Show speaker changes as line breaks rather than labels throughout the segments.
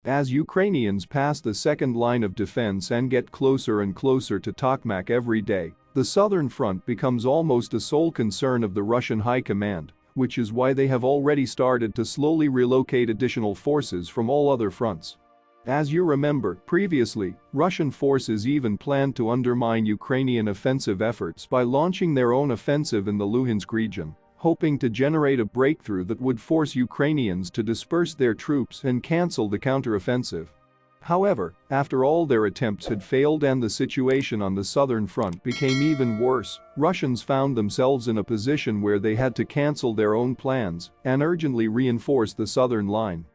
As Ukrainians pass the second line of defense and get closer and closer to Tokmak every day, the southern front becomes almost a sole concern of the Russian high command, which is why they have already started to slowly relocate additional forces from all other fronts. As you remember, previously, Russian forces even planned to undermine Ukrainian offensive efforts by launching their own offensive in the Luhansk region, hoping to generate a breakthrough that would force Ukrainians to disperse their troops and cancel the counteroffensive. However, after all their attempts had failed and the situation on the southern front became even worse, Russians found themselves in a position where they had to cancel their own plans and urgently reinforce the southern line.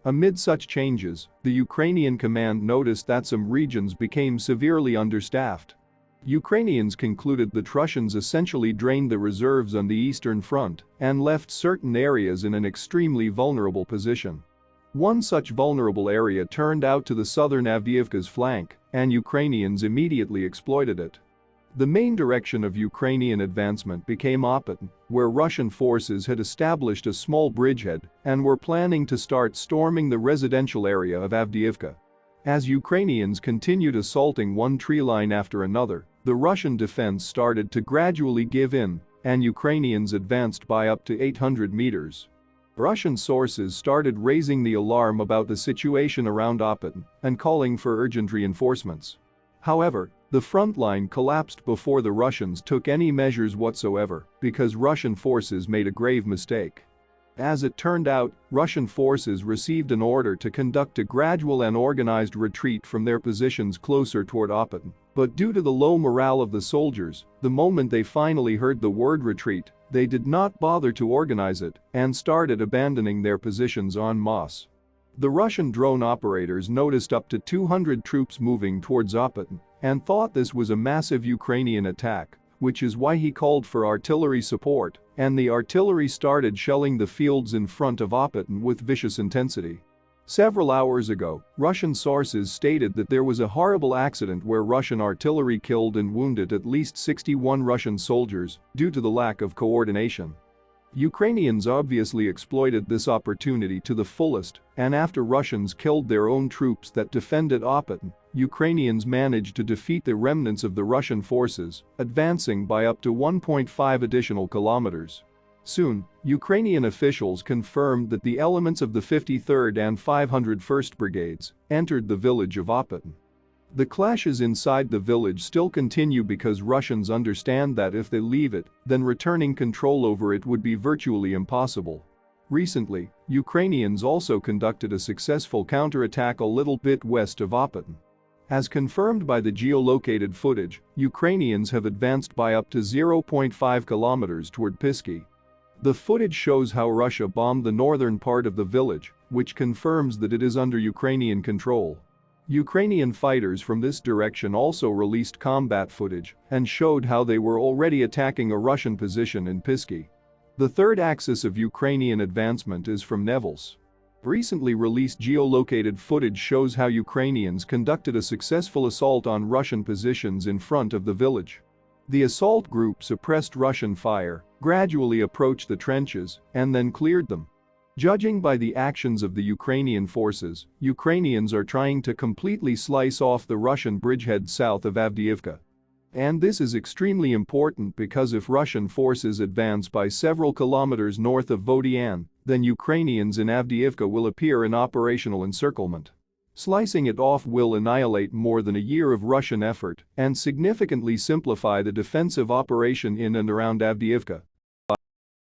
Amid such changes, the Ukrainian command noticed that some regions became severely understaffed. Ukrainians concluded that Russians essentially drained the reserves on the eastern front and left certain areas in an extremely vulnerable position. One such vulnerable area turned out to the southern Avdiivka's flank, and Ukrainians immediately exploited it. The main direction of Ukrainian advancement became Opatyn, where Russian forces had established a small bridgehead and were planning to start storming the residential area of Avdiivka. As Ukrainians continued assaulting one tree line after another, the Russian defense started to gradually give in, and Ukrainians advanced by up to 800 meters. Russian sources started raising the alarm about the situation around Opatyn and calling for urgent reinforcements. However, the front line collapsed before the Russians took any measures whatsoever because Russian forces made a grave mistake. As it turned out, Russian forces received an order to conduct a gradual and organized retreat from their positions closer toward Opatyn, but due to the low morale of the soldiers, the moment they finally heard the word retreat, they did not bother to organize it and started abandoning their positions en masse. The Russian drone operators noticed up to 200 troops moving towards Opatyn and thought this was a massive Ukrainian attack, which is why he called for artillery support, and the artillery started shelling the fields in front of Opatyn with vicious intensity. Several hours ago, Russian sources stated that there was a horrible accident where Russian artillery killed and wounded at least 61 Russian soldiers due to the lack of coordination. Ukrainians obviously exploited this opportunity to the fullest, and after Russians killed their own troops that defended Opatyn, Ukrainians managed to defeat the remnants of the Russian forces, advancing by up to 1.5 additional kilometers. Soon, Ukrainian officials confirmed that the elements of the 53rd and 501st Brigades entered the village of Opatyn. The clashes inside the village still continue because Russians understand that if they leave it, then returning control over it would be virtually impossible. Recently, Ukrainians also conducted a successful counterattack a little bit west of Opatyn. As confirmed by the geolocated footage, Ukrainians have advanced by up to 0.5 kilometers toward Pisky. The footage shows how Russia bombed the northern part of the village, which confirms that it is under Ukrainian control. Ukrainian fighters from this direction also released combat footage and showed how they were already attacking a Russian position in Pisky. The third axis of Ukrainian advancement is from Nevels. Recently released geolocated footage shows how Ukrainians conducted a successful assault on Russian positions in front of the village. The assault group suppressed Russian fire, gradually approached the trenches, and then cleared them. Judging by the actions of the Ukrainian forces, Ukrainians are trying to completely slice off the Russian bridgehead south of Avdiivka. And this is extremely important because if Russian forces advance by several kilometers north of Vodian, then Ukrainians in Avdiivka will appear in operational encirclement. Slicing it off will annihilate more than a year of Russian effort and significantly simplify the defensive operation in and around Avdiivka.